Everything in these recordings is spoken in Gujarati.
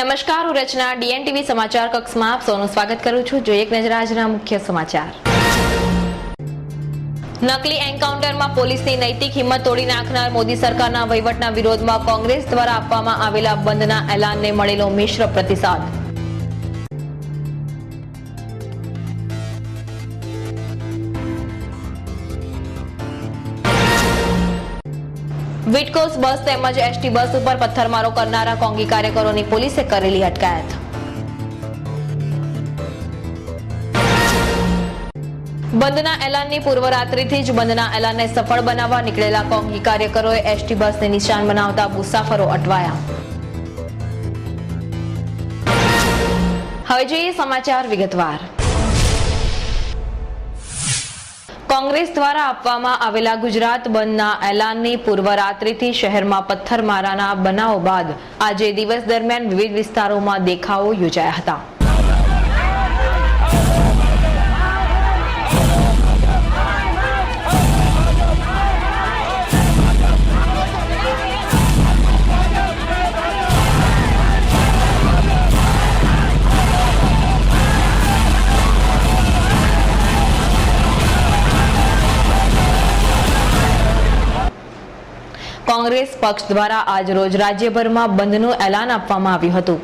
નમસ્કાર, હું રચના ડીએનટીવી સમાચાર કક્ષમાં આપ સૌનું સ્વાગત કરું છું। જોઈએ એક નજર આજના મુખ્ય સમાચાર। નકલી એન્કાઉન્ટરમાં પોલીસની નૈતિક હિંમત તોડી નાખનાર મોદી સરકારના વહીવટના વિરોધમાં કોંગ્રેસ દ્વારા આપવામાં આવેલા બંધના એલાનને મળેલો મિશ્ર પ્રતિસાદ। વિટકોસ બસ તેમજ એસટી બસ ઉપર પથ્થરમારો કરનારા કોંગી કાર્યકરોની પોલીસે કરેલી અટકાયત। બંધના એલાનની પૂર્વ રાત્રિથી જ બંધના એલાનને સફળ બનાવવા નીકળેલા કોંગી કાર્યકરોએ એસટી બસને નિશાન બનાવતા મુસાફરો અટવાયા। હવે જોઈએ સમાચાર વિગતવાર। કોંગ્રેસ દ્વારા આપવામાં આવેલા ગુજરાત બંધના એલાનની પૂર્વ રાત્રિથી શહેરમાં પથ્થરમારાના બનાવો બાદ આજે દિવસ દરમિયાન વિવિધ વિસ્તારોમાં દેખાવો યોજાયા હતા। કોંગ્રેસ પક્ષ દ્વારા આજ રોજ રાજ્યભરમાં બંધનું એલાન આપવામાં આવ્યું હતું।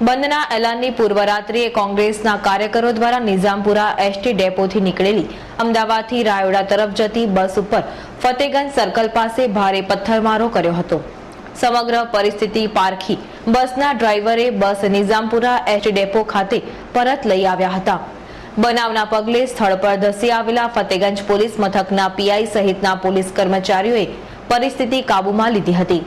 બંધના એલાનની પૂર્વ રાત્રિએ કોંગ્રેસના કાર્યકરો દ્વારા નિઝામપુરા એસટી ડેપોથી નીકળેલી અમદાવાદથી રાયોડા તરફ જતી બસ ઉપર ફતેગંજ સર્કલ પાસે ભારે પથ્થરમારો કર્યો હતો। સમગ્ર પરિસ્થિતિ પારખી બસના ડ્રાઈવરે બસ નિઝામપુરા એસટી ડેપો ખાતે પરત લઈ આવ્યા હતા। બનાવના પગલે સ્થળ પર ધસી આવેલા ફતેગંજ પોલીસ મથકના પીઆઈ સહિતના પોલીસ કર્મચારીઓએ પરિસ્થિતિ કાબૂમાં લીધી હતી।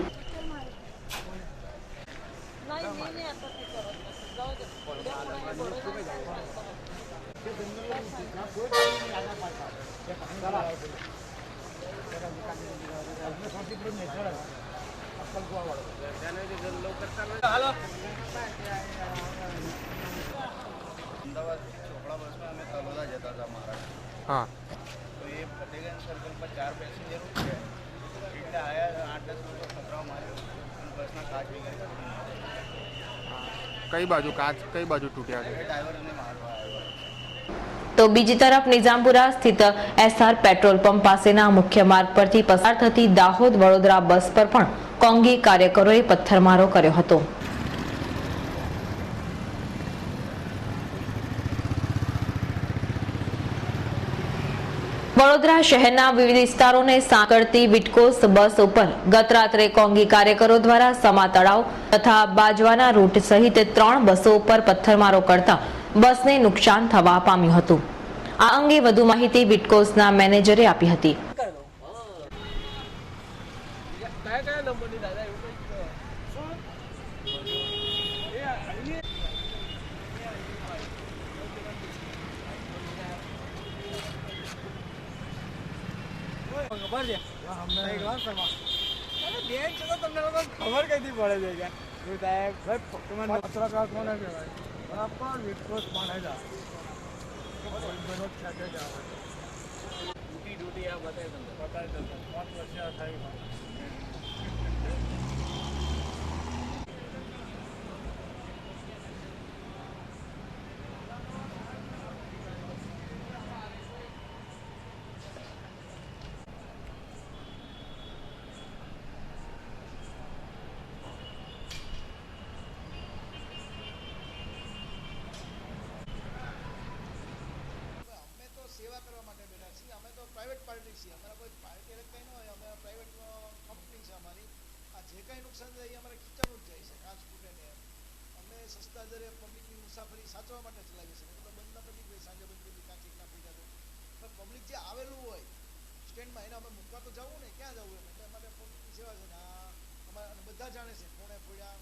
हाँ तो ये फतेहगंज सर्कल पर 4 पैसेंजर थे। એટલે આયા 8-10 લોકો ખતરાઓ માર્યો અને બસના કાચ બી ગયા। કઈ બાજુ તૂટ્યા છે? ડ્રાઈવરને મારવા આવ્યો। તો બીજી તરફ નિઝામપુરા સ્થિત એસઆર પેટ્રોલ પંપ પાસેના મુખ્ય માર્ગ પરથી પસાર થતી દાહોદ વડોદરા બસ પર પણ કોંગી કાર્યકરોએ પથ્થરમારો કર્યો હતો। વડોદરા શહેરના વિવિધ વિસ્તારોને સાંકળતી વિટકોસ બસ ઉપર ગત રાત્રે કોંગી કાર્યકરો દ્વારા સમા તળાવ તથા બાજવાના રૂટ સહિત 3 બસો ઉપર પથ્થરમારો કરતા બસને નુકસાન થવા પામ્યું હતું। આ અંગે વધુ માહિતી વિટકોસના મેનેજરે આપી હતી। ખબર કઈથી પડે છે પત્રકાર કોને કહેવાય? બરાબર વિટકોસ માને જા ડ્યુટી આ બતાવી દઉં 5 વર્ષ થાય। સેવા કરવા માટે બેઠા છીએ। અમે તો પ્રાઇવેટ પાર્ટી છીએ, અમારા કોઈ પાર્ટી અલગ કંઈ ન હોય। અમે પ્રાઇવેટ કંપની છે અમારી। આ જે કાંઈ નુકસાન થાય એ અમારે ખીચાનું જ જાય છે, કાચ ફૂટે ને। અમે સસ્તા દરે પબ્લિકની મુસાફરી સાચવા માટે ચલાવીએ છીએ। તો બંધ ના પડી ગઈ, સાંજે બંધ કરી કાચી ના પડી જાય તો પબ્લિક જે આવેલું હોય સ્ટેન્ડમાં એને અમે મૂકવા તો જવું ને, ક્યાં જવું એમ? એટલે અમારે પબ્લિકની સેવા છે ને આ અમારા બધા જાણે છે કોણે ફોડ્યા,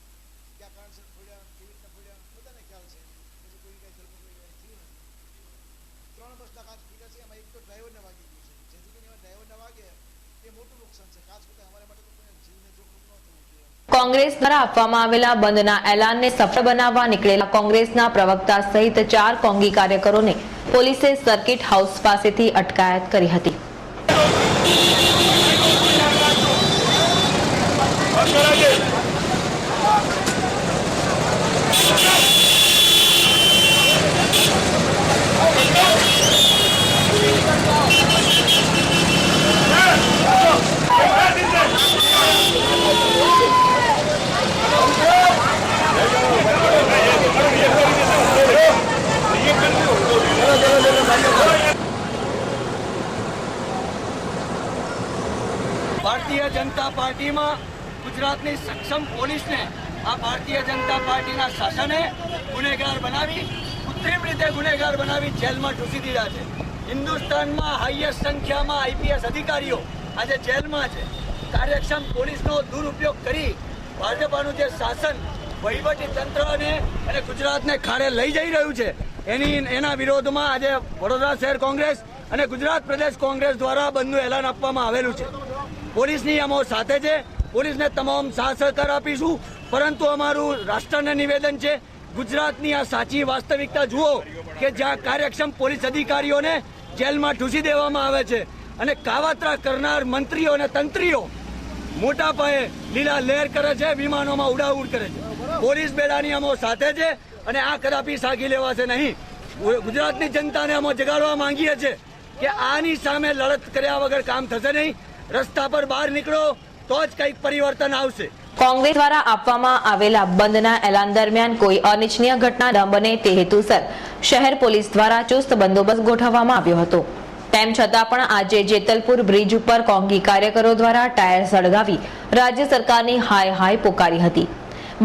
ક્યાં કારણસર ફોડ્યા, કેવી રીતના ફોડ્યા, બધાને ખ્યાલ છે। પછી કોઈ કાંઈ ધરપકડ થયું નથી। 3 બસના કાચ ફૂટ્યા છે, એમાં એક તો ડ્રાઈવરને વાગી ગયું છે। જેથી કરીને એમાં ડ્રાઈવરને વાગે એ મોટું નુકસાન છે। કાચ ફૂટે અમારા માટે તો કોઈ જીવને જોખમ ન થવું જોઈએ। કોંગ્રેસ દ્વારા આપવામાં આવેલા બંધના એલાનને સફળ બનાવવા નીકળેલા કોંગ્રેસના પ્રવક્તા સહિત 4 કોંગી કાર્યકરોને પોલીસે સર્કિટ હાઉસ પાસેથી અટકાયત કરી હતી। ભારતીય જનતા પાર્ટીમાં ગુજરાતની સક્ષમ પોલીસને આ ભારતીય જનતા પાર્ટીના શાસને ગુનેગાર બનાવી, કૃત્રિમ રીતે ગુનેગાર બનાવી જેલમાં ઢૂસી દીધા છે. હિન્દુસ્તાનમાં હાઈએસ્ટ સંખ્યામાં આઈપીએસ અધિકારીઓ આજે જેલમાં છે. કાર્યક્ષમ પોલીસનો દુરુપયોગ કરી ભાજપાનું જે શાસન વહીવટી તંત્રને અને ગુજરાતને ખાડે લઈ જઈ રહ્યું છે, એના વિરોધમાં આજે વડોદરા શહેર કોંગ્રેસ અને ગુજરાત પ્રદેશ કોંગ્રેસ દ્વારા બંધનું એલાન આપવામાં આવેલું છે. પોલીસની અમો સાથે છે, પોલીસને તમામ સાથ સહકાર આપીશું, પરંતુ અમારું રાષ્ટ્રને નિવેદન છે, ગુજરાતની આ સાચી વાસ્તવિકતા જુઓ કે જ્યાં કાર્યક્ષમ પોલીસ અધિકારીઓને જેલમાં ઢૂસી દેવામાં આવે છે અને કાવતરા કરનાર મંત્રીઓ અને તંત્રીઓ મોટા પાયે લીલા લહેર કરે છે, વિમાનોમાં ઉડાઉડ કરે છે. પોલીસ બેડાની અમો સાથે છે અને આ કદાપી સાગી લેવાશે નહીં. ગુજરાતની જનતાને અમો જગાડવા માંગીએ છીએ કે આની સામે લડત કર્યા વગર કામ થશે નહીં. રસ્તા પર બહાર નીકળો તો જ કંઈક પરિવર્તન આવશે. કોંગ્રેસ દ્વારા આપવામાં આવેલા બંધના એલાન દરમિયાન કોઈ અનિચ્છનીય ઘટના ન બને તે હેતુસર શહેર પોલીસ દ્વારા ચુસ્ત બંદોબસ્ત ગોઠવવામાં આવ્યો હતો. તેમ છતાં પણ આજે જેતલપુર બ્રિજ ઉપર કોંગી કાર્યકરો દ્વારા ટાયર સળગાવી રાજ્ય સરકારની હાય હાય પોકારી હતી.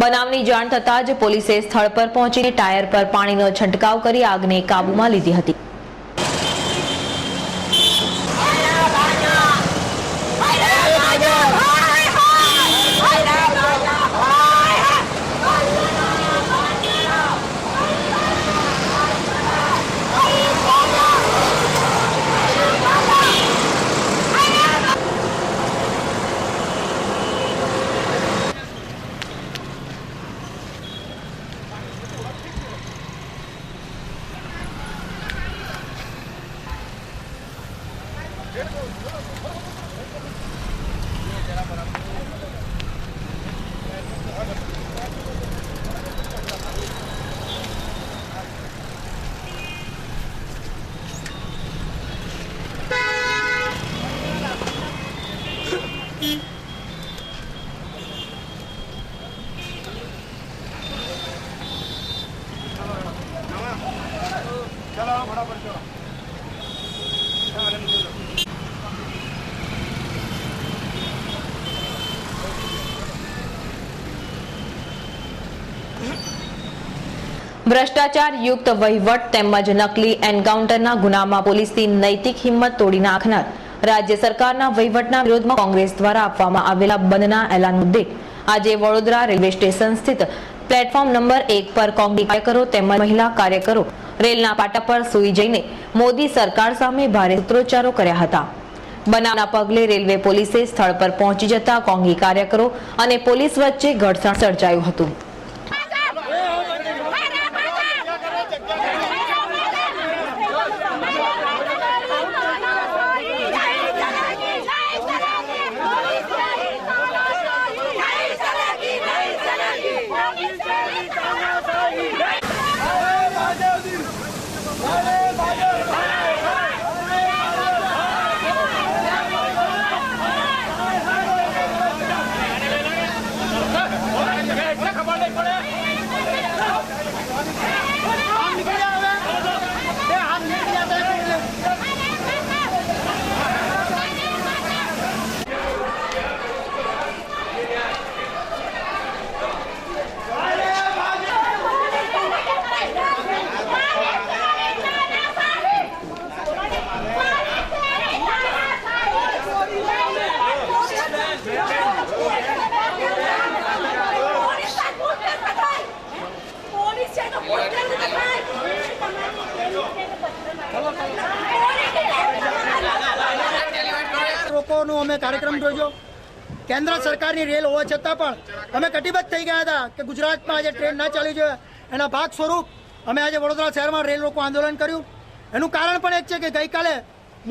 બનાવની જાણ થતાં જ પોલીસે સ્થળ પર પહોંચીને ટાયર પર પાણીનો છંટકાવ કરી આગને કાબૂમાં લીધી હતી. ભ્રષ્ટાચાર યુક્ત વહીવટ તેમજ નકલી એન્કાઉન્ટરના ગુનામાં પોલીસની નૈતિક હિંમત તોડી નાખનાર રાજ્ય સરકારના વહીવટના વિરોધમાં કોંગ્રેસ દ્વારા આપવામાં આવેલા બંધના એલાન મુદ્દે આજે વડોદરા રેલવે સ્ટેશન સ્થિત પ્લેટફોર્મ નંબર 1 પર કોંગ્રેસ કાર્યકરો તેમજ મહિલા કાર્યકરો રેલના પાટા પર સૂઈ જઈને મોદી સરકાર સામે ભારે સૂત્રોચ્ચારો કર્યા હતા. બનાવના પગલે રેલવે પોલીસે સ્થળ પર પહોંચી જતા કોંગી કાર્યકરો અને પોલીસ વચ્ચે ઘર્ષણ સર્જાયું હતું. રોકોનો અમે કાર્યક્રમ જોયો. કેન્દ્ર સરકારની રેલ હોવા છતાં પણ અમે કટિબદ્ધ થઈ ગયા હતા કે ગુજરાતમાં આજે ટ્રેન ના ચાલી જોઈએ. એના ભાગ સ્વરૂપ અમે આજે વડોદરા શહેરમાં રેલ રોકો આંદોલન કર્યું. એનું કારણ પણ એક છે કે ગઈકાલે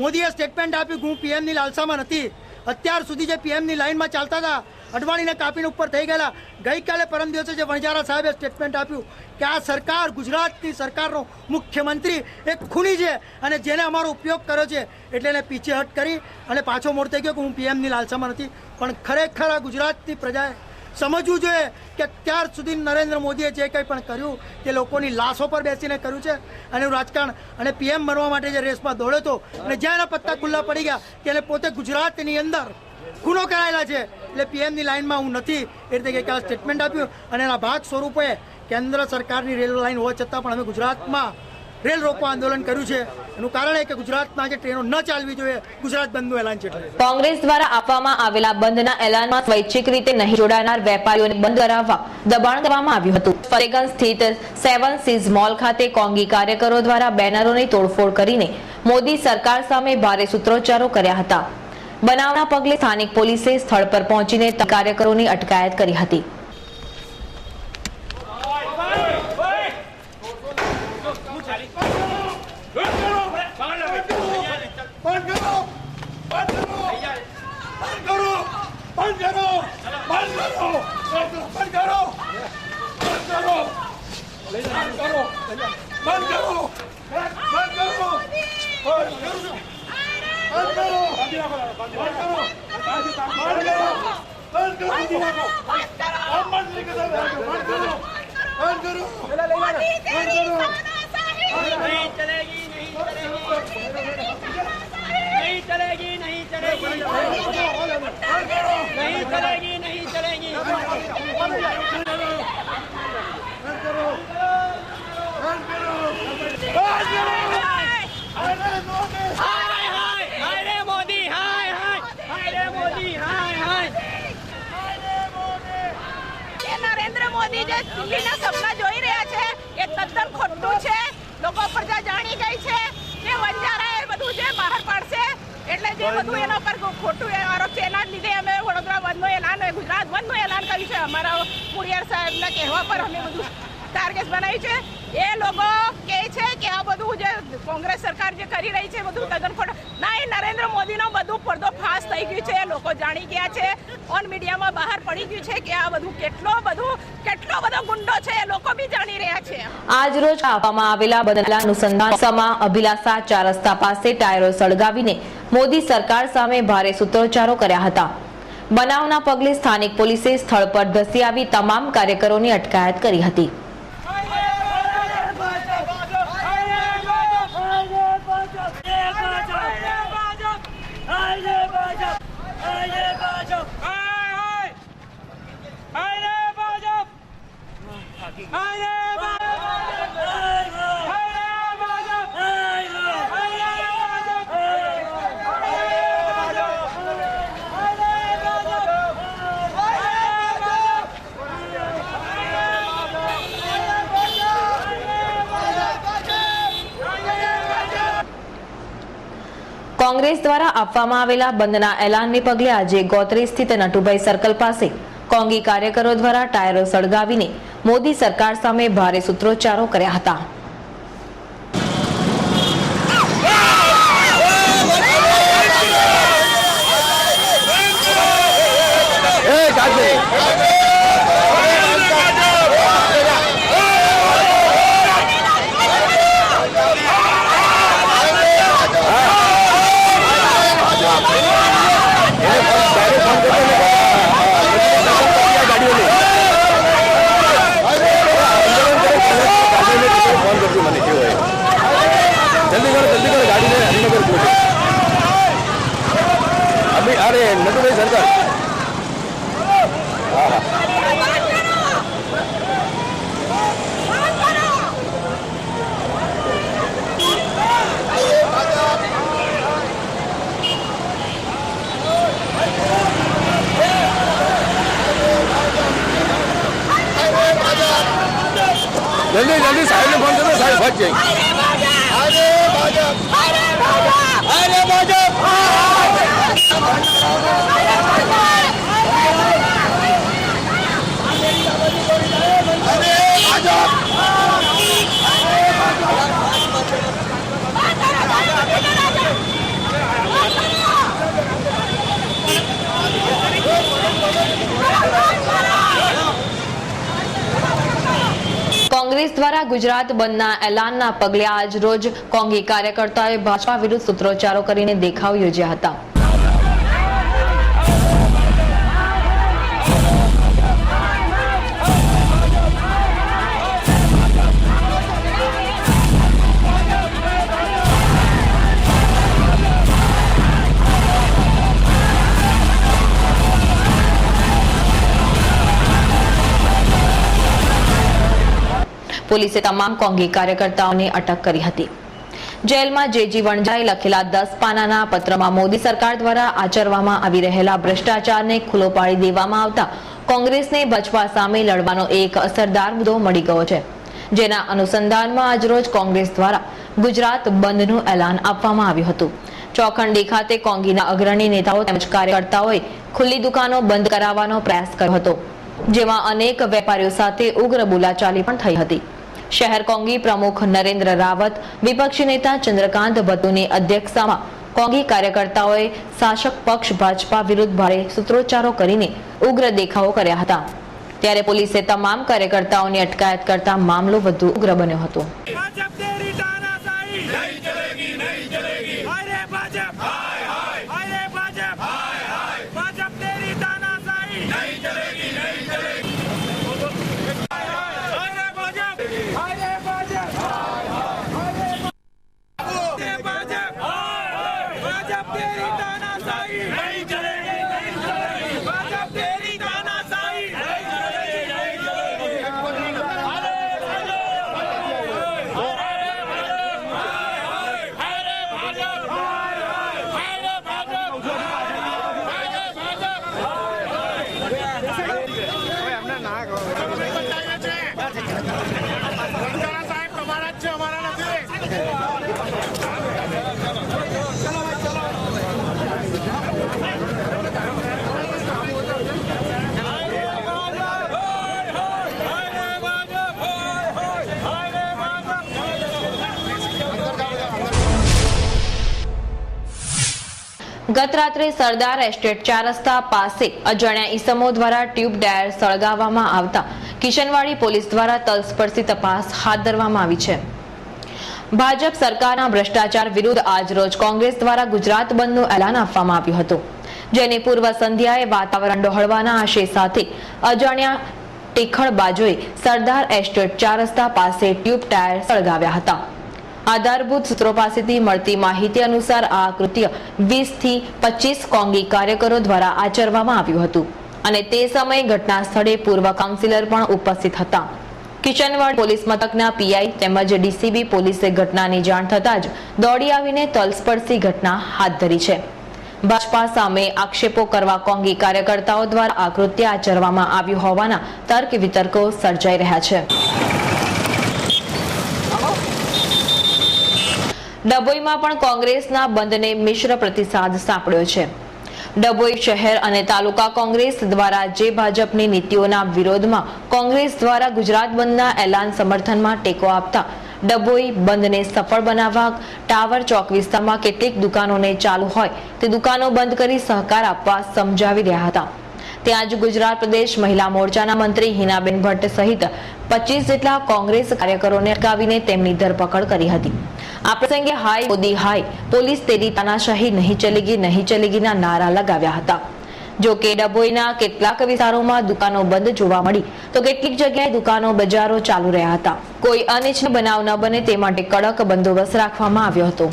મોદીએ સ્ટેટમેન્ટ આપ્યું કે હું પીએમની લાલસામાં નથી. અત્યાર સુધી જે પીએમની લાઇનમાં ચાલતા હતા અડવાણીને કાપીને ઉપર થઈ ગયેલા, ગઈકાલે પરમ દિવસે જે વણજારા સાહેબે સ્ટેટમેન્ટ આપ્યું કે આ સરકાર ગુજરાતની સરકારનો મુખ્યમંત્રી એક ખૂની છે અને જેને અમારો ઉપયોગ કર્યો છે એટલે એને પીછેહટ કરી અને પાછો મોડ થઈ ગયો કે હું પીએમની લાલસામાં નથી. પણ ખરેખર આ ગુજરાતની પ્રજાએ સમજવું જોઈએ કે અત્યાર સુધી નરેન્દ્ર મોદીએ જે કંઈ પણ કર્યું તે લોકોની લાશો પર બેસીને કર્યું છે અને રાજકારણ અને પીએમ બનવા માટે જે રેસમાં દોડ્યો હતો અને જ્યાં એના પત્તા ખુલ્લા પડી ગયા ત્યારે પોતે ગુજરાતની અંદર ગુનો કરાયેલા છે. એટલે પીએમની લાઇનમાં હું નથી એ રીતે ગઈકાલે સ્ટેટમેન્ટ આપ્યું અને એના ભાગ સ્વરૂપે કેન્દ્ર સરકારની રેલ લાઇન હોવા છતાં પણ અમે ગુજરાતમાં રેલ રોકો આંદોલન કર્યું છે. એનું કારણ એ કે ગુજરાતમાં જે ટ્રેનો ન ચાલવી જોઈએ, ગુજરાત બંધનું એલાન છે. કોંગ્રેસ દ્વારા આપવામાં આવેલા બંધના એલાનમાં સ્વૈચ્છિક રીતે નહીં જોડાનાર વેપારીઓને બંધ કરાવવા દબાણ કરવામાં આવ્યું હતું. ફતેગંજ સ્થિત 7 સીઝ મોલ ખાતે કોંગી કાર્યકરો દ્વારા બેનરોની તોડફોડ કરીને મોદી સરકાર સામે ભારે સૂત્રોચ્ચારો કર્યા હતા. બનાવના પગલે સ્થાનિક પોલીસે સ્થળ પર પહોંચીને કાર્યકરોની અટકાયત કરી હતી. નરેન્દ્ર મોદી જે દિલ્હીના સપના જોઈ રહ્યા છે એ તદ્દન ખોટું છે. લોકો પ્રજા જાણી ગઈ છે કે વંજારા એ બધું જે બહાર પાડશે એટલે જે બધું એના પર ખોટું આરોપ છે એના લીધે અમે વડોદરા બંધનું એલાન, ગુજરાત બંધનું એલાન કર્યું છે. અમારા કુરિયર સાહેબના કહેવા પર અમે બધું ટાર્ગેટ બનાવ્યું છે. એ લોકો કહે છે કે આ બધું જે કોંગ્રેસ સરકાર જે કરી રહી છે બધું તદ્દન ખોટું. ના, એ નરેન્દ્ર મોદીનો બધું પડદો ફાસ થઈ ગયું છે. લોકો જાણી ગયા છે, ઓન મીડિયામાં બહાર પડી ગયું છે કે આ બધું કેટલો બધો ગુંડો છે. એ લોકો બી જાણી રહ્યા છે. આજ રોજ આપવામાં આવેલા બંધના અનુસંધાન સમા અભિલાષા 4 રસ્તા પાસે ટાયરો સળગાવીને મોદી સરકાર સામે ભારે સૂત્રોચ્ચારો કર્યા હતા. બનાવના પગલે સ્થાનિક પોલીસે સ્થળ પર ધસી આવી તમામ કાર્યકરોની અટકાયત કરી હતી. કોંગ્રેસ દ્વારા આપવામાં આવેલા બંધના એલાનને પગલે આજે ગોત્રી સ્થિત નટુભાઈ સર્કલ પાસે કોંગી કાર્યકરો દ્વારા ટાયરો સળગાવીને મોદી સરકાર સામે ભારે સૂત્રોચ્ચારો કર્યા હતા. अरे नटुभाई सरकार जल्दी जल्दी साहिब ने फोन करो, साहिब फट जाएंगे. अरे भाजप, अरे भाजप, अरे भाजप. કોંગ્રેસ દ્વારા ગુજરાત બંધના એલાનના પગલે આજ રોજ કોંગી કાર્યકર્તાઓએ ભાજપા વિરુદ્ધ સૂત્રોચ્ચારો કરીને દેખાવ યોજ્યા હતા. પોલીસે તમામ કોંગી કાર્યકર્તાઓને અટક કરી હતી. જેલમાં જેજી વણજાએ લખેલા 10 પાનાના પત્રમાં મોદી સરકાર દ્વારા આચરવામાં આવી રહેલા ભ્રષ્ટાચારને ખુલ્લો પાડી દેવામાં આવતા કોંગ્રેસને ભાજપા સામે લડવાનો એક અસરદાર મુદ્દો મળી ગયો છે, જેના અનુસંધાનમાં આજરોજ કોંગ્રેસ દ્વારા ગુજરાત બંધનું એલાન આપવામાં આવ્યું હતું. ચોખંડી ખાતે કોંગીના અગ્રણી નેતાઓ તેમજ કાર્યકર્તાઓએ ખુલ્લી દુકાનો બંધ કરાવવાનો પ્રયાસ કર્યો હતો, જેમાં અનેક વેપારીઓ સાથે ઉગ્ર બોલાચાલી પણ થઈ હતી. શહેર કોંગી પ્રમુખ નરેન્દ્ર રાવત, વિપક્ષી નેતા ચંદ્રકાંત ભટ્ટની અધ્યક્ષતામાં કોંગી કાર્યકર્તાઓએ શાસક પક્ષ ભાજપા વિરુદ્ધ ભારે સૂત્રોચ્ચારો કરીને ઉગ્ર દેખાવો કર્યા હતા. ત્યારે પોલીસે તમામ કાર્યકર્તાઓની અટકાયત કરતા મામલો વધુ ઉગ્ર બન્યો હતો. ગત રાત્રે સરદાર એસ્ટેટ 4 રસ્તા પાસે અજાણ્યા ઈસમો દ્વારા ટ્યુબ ટાયર સળગાવવામાં આવતા કિશનવાડી પોલીસ દ્વારા તલસ્પર્શી તપાસ હાથ ધરવામાં આવી છે. ભાજપ સરકારના ભ્રષ્ટાચાર વિરુદ્ધ આજરોજ કોંગ્રેસ દ્વારા ગુજરાત બંધનું એલાન આપવામાં આવ્યું હતું, જેની પૂર્વ સંધ્યાએ વાતાવરણ ડહોળવાના આશય સાથે અજાણ્યા ટેખડબાજોએ સરદાર એસ્ટેટ 4 રસ્તા પાસે ટ્યુબ ટાયર સળગાવ્યા હતા. આધારભૂત સૂત્રો પાસેથી મળતી માહિતી અનુસાર આ કૃત્ય 20 થી 25 કોંગી કાર્યકરો દ્વારા આચરવામાં આવ્યું હતું અને તે સમયે ઘટના સ્થળે પૂર્વ કાઉન્સિલર પણ ઉપસ્થિત હતા. કિશનવાડ પોલીસ મથકના પીઆઈ તેમજ ડીસીબી પોલીસે ઘટનાની જાણ થતાં જ દોડી આવીને તલસ્પર્શી ઘટના હાથ ધરી છે. ભાજપા સામે આક્ષેપો કરવા કોંગી કાર્યકર્તાઓ દ્વારા આ કૃત્ય આચરવામાં આવ્યું હોવાના તર્ક વિતર્કો સર્જાઈ રહ્યા છે. ડભોઈમાં પણ કોંગ્રેસના બંધને મિશ્ર પ્રતિસાદ સાંપડ્યો છે. ડભોઈ શહેર અને તાલુકા કોંગ્રેસ દ્વારા જે ભાજપની નીતિઓના વિરોધમાં કોંગ્રેસ દ્વારા ગુજરાત બંધના એલાન સમર્થનમાં ટેકો આપતા ડભોઈ બંધને સફળ બનાવવા ટાવર ચોક વિસ્તારમાં કેટલીક દુકાનોને ચાલુ હોય તે દુકાનો બંધ કરી સહકાર આપવા સમજાવી રહ્યા હતા. ત્યાં જ ગુજરાત પ્રદેશ મહિલા મોરચાના મંત્રી હિનાબેન ભટ્ટ સહિત 25 જેટલા કોંગ્રેસ કાર્યકરોને અટકાવીને તેમની ધરપકડ કરી હતી. આ પ્રસંગે હાય મોદી હાય, પોલીસ તેરી તાનાશાહી નહીં ચલેગીના નારા લગાવ્યા હતા. જો કે ડભોઈના કેટલાક વિસ્તારોમાં દુકાનો બંધ જોવા મળી તો કેટલીક જગ્યાએ દુકાનો બજારો ચાલુ રહ્યા હતા. કોઈ અનિચ્છનીય બનાવ ન બને તે માટે કડક બંદોબસ્ત રાખવામાં આવ્યો હતો.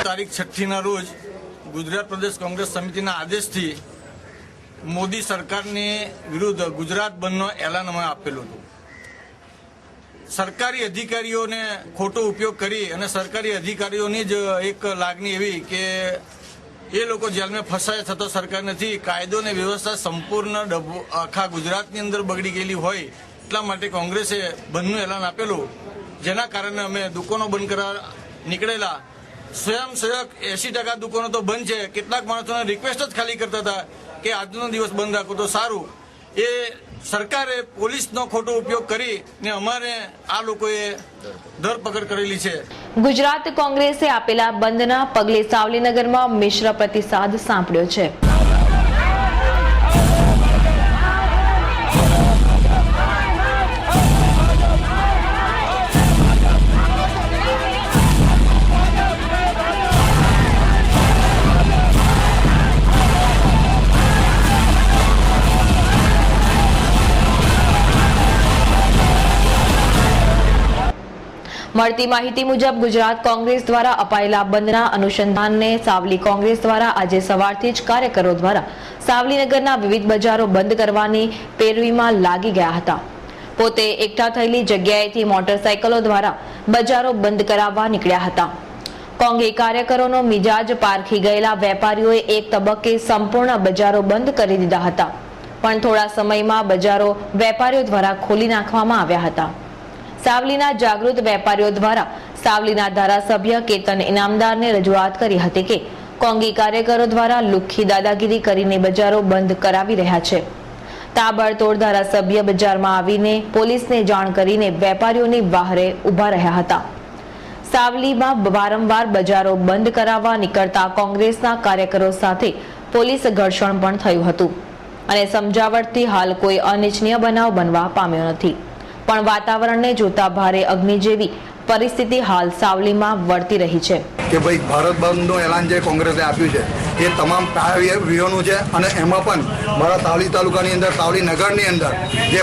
તારીખ 6 રોજ ગુજરાત પ્રદેશ કોંગ્રેસ સમિતિના આદેશથી મોદી સરકારની વિરુદ્ધ ગુજરાત બંધનો એલાન અમે આપેલું હતું. સરકારી અધિકારીઓને ખોટો ઉપયોગ કરી અને સરકારી અધિકારીઓની જ એક લાગણી એવી કે એ લોકો જેલમાં ફસાયા છતાં સરકાર નથી, કાયદો અને વ્યવસ્થા સંપૂર્ણ આખા ગુજરાતની અંદર બગડી ગયેલી હોય એટલા માટે કોંગ્રેસે બંધનું એલાન આપેલું, જેના કારણે અમે દુકાનો બંધ કરવા નીકળેલા. સ્વયંસેવક 80% દુકાનો તો બંધ છે. કેટલાક માણસોને રિક્વેસ્ટ જ ખાલી કરતા હતા કે આજનો દિવસ બંધ રાખો તો સારું. એ સરકારે પોલીસનો ખોટો ઉપયોગ કરી ને અમારે આ લોકોએ ધરપકડ કરેલી છે. ગુજરાત કોંગ્રેસે આપેલા બંધના પગલે સાવલીનગરમાં મિશ્ર પ્રતિસાદ સાંપડ્યો છે. મળતી માહિતી મુજબ ગુજરાત કોંગ્રેસ દ્વારા અપાયેલા બંધના અનુસંધાનને સાવલી કોંગ્રેસ દ્વારા આજે સવારથી જ કાર્યકરો દ્વારા સાવલીનગરના વિવિધ બજારો બંધ કરવાની પેરવીમાં લાગી ગયા હતા. પોતે એકઠા થયેલી જગ્યાએથી મોટરસાયકલો દ્વારા બજારો બંધ કરાવવા નીકળ્યા હતા. કોંગ્રેસ કાર્યકરોનો મિજાજ પારખી ગયેલા વેપારીઓએ એક તબક્કે સંપૂર્ણ બજારો બંધ કરી દીધા હતા, પણ થોડા સમયમાં બજારો વેપારીઓ દ્વારા ખોલી નાખવામાં આવ્યા હતા. સાવલીના જાગૃત વેપારીઓ દ્વારા સાવલીના ધારાસભ્ય કેતન ઇનામદારને રજૂઆત કરી હતી કે કોંગી કાર્યકરો દ્વારા લુખ્ખી દાદાગીરી કરીને બજારો બંધ કરાવી રહ્યા છે. તાબડતોડ ધારાસભ્ય બજારમાં આવીને પોલીસને જાણ કરીને વેપારીઓની બહારે ઉભા રહ્યા હતા. સાવલીમાં વારંવાર બજારો બંધ કરાવવા નીકળતા કોંગ્રેસના કાર્યકરો સાથે પોલીસ ઘર્ષણ પણ થયું હતું અને સમજાવટથી હાલ કોઈ અનિચ્છનીય બનાવ બનવા પામ્યો નથી, પણ વાતાવરણને જોતા ભારે અગ્નિ જેવી પરિસ્થિતિ હાલ સાવલીમાં વર્તી રહી છે. કે ભાઈ ભારત બંધનું એલાન જે કોંગ્રેસે આપ્યું છે એ તમામ વ્યૂહોનું છે અને એમાં પણ મારા સાવલી તાલુકાની અંદર સાવલી નગરની અંદર જે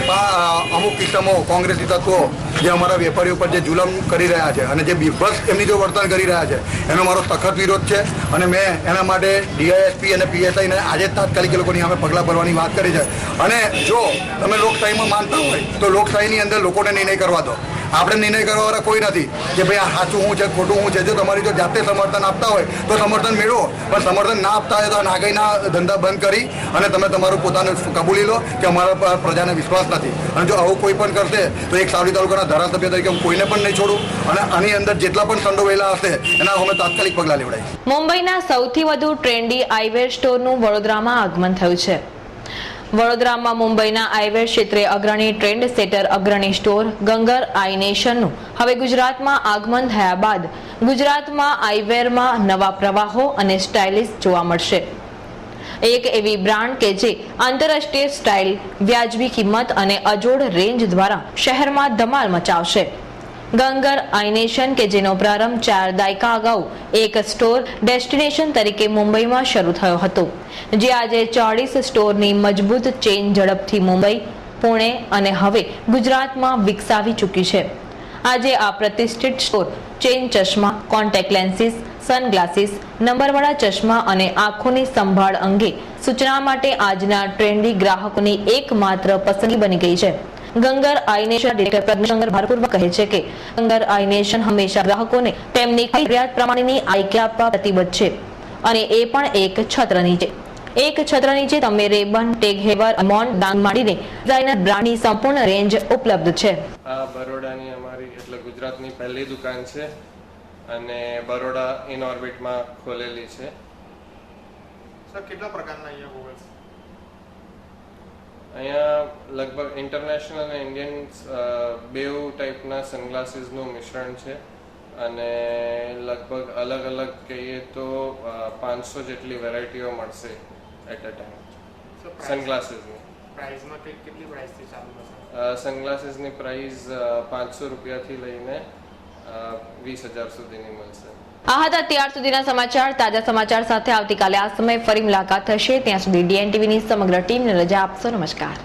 અમુક કિસ્સામાં કોંગ્રેસી તત્વો જે અમારા વેપારીઓ પર જે જુલમ કરી રહ્યા છે અને જે બીભત્સ એમની જો વર્તન કરી રહ્યા છે એનો મારો સખત વિરોધ છે અને મેં એના માટે ડીઆઈએસપી અને પીએસઆઈને આજે તાત્કાલિક એ લોકોની સામે પગલાં ભરવાની વાત કરી છે. અને જો તમે લોકશાહીમાં માનતા હોય તો લોકશાહીની અંદર લોકોને નિર્ણય કરવા દો. આપણે નિર્ણય કરવાવાળા કોઈ નથી કે ભાઈ આ સાચું શું છે ખોટું શું છે. જો તમારી જો જાતે સમર્થન આપતા હોય તો સમર્થન મેળવો, પણ સમર્થન ના આપતા હોય તો નાગાઈના ધંધા બંધ કરી અને તમે તમારું પોતાનું કબૂલી લો કે અમારા પર પ્રજાને વિશ્વાસ નથી. અને જો આવું કોઈ પણ કરશે તો એક સાવલી તાલુકાના ધારાસભ્ય તરીકે હું કોઈને પણ નહીં છોડું અને આની અંદર જેટલા પણ સંડોવાયેલા હશે એના અમે તાત્કાલિક પગલાં લેવડાય. મુંબઈના સૌથી વધુ ટ્રેન્ડી આઈવેર સ્ટોરનું વડોદરામાં આગમન થયું છે. વડોદરામાં મુંબઈના આઈવેર ક્ષેત્રે અગ્રણી ટ્રેન્ડ સેટર અગ્રણી સ્ટોર ગંગર આઈ નેશનનું હવે ગુજરાતમાં આગમન થયા બાદ ગુજરાતમાં આઈવેરમાં નવા પ્રવાહો અને સ્ટાઇલિશ જોવા મળશે. એક એવી બ્રાન્ડ કે જે આંતરરાષ્ટ્રીય સ્ટાઇલ, વ્યાજબી કિંમત અને અજોડ રેન્જ દ્વારા શહેરમાં ધમાલ મચાવશે. ગંગર આઈ નેશન કે જેનો પ્રારંભ 4 દાયકા અગાઉ એક સ્ટોર ડેસ્ટિનેશન તરીકે મુંબઈમાં શરૂ થયો હતો, જે આજે 40 સ્ટોરની મજબૂત ચેઇન ઝડપથી મુંબઈ, પુણે અને હવે ગુજરાતમાં વિકસાવી ચૂકી છે. આજે આ પ્રતિષ્ઠિત સ્ટોર ચેઇન ચશ્મા, કોન્ટેક્ટ લેન્સીસ, સનગ્લાસીસ, નંબરવાળા ચશ્મા અને આંખોની સંભાળ અંગે સૂચના માટે આજના ટ્રેન્ડી ગ્રાહકોની એકમાત્ર પસંદગી બની ગઈ છે. ગંગર આઈ નેશન ડિરેક્ટર પ્રજ્ઞશંકર ભારપૂર્વક કહે છે કે ગંગર આઈ નેશન હંમેશા ગ્રાહકોને તેમની જરૂરિયાત પ્રમાણેની આઈકે આપવા પ્રતિબદ્ધ છે અને એ પણ એક છત્ર નીચે. એક છત્ર નીચે તમે રેબન, ટેગ હેવર, મોન ડાંગ માંડીને ડિઝાઇનર બ્રાન્ડની સંપૂર્ણ રેન્જ ઉપલબ્ધ છે. આ બરોડાની અમારી એટલે ગુજરાતની પહેલી દુકાન છે અને બરોડા ઇન ઓર્બિટમાં ખોલેલી છે. સર કેટલા પ્રકારના અહીંયા ગોગલ્સ? અહીંયા લગભગ ઇન્ટરનેશનલ અને ઇન્ડિયન બેઉ ટાઈપના સનગ્લાસીસનું મિશ્રણ છે અને લગભગ અલગ અલગ કહીએ તો 500 જેટલી વેરાયટીઓ મળશે એટ અ ટાઈમ સનગ્લાસીસની. પ્રાઇસમાં કેટલી પ્રાઇસથી ચાલુ થશે? સનગ્લાસીસની પ્રાઇસ 500 રૂપિયાથી લઈને 20,000 સુધીની મળશે. આ હતા અત્યાર સુધીના સમાચાર. તાજા સમાચાર સાથે આવતીકાલે આ સમયે ફરી મુલાકાત થશે. ત્યાં સુધી ડીએનટીવીની સમગ્ર ટીમને રજા આપશો. નમસ્કાર.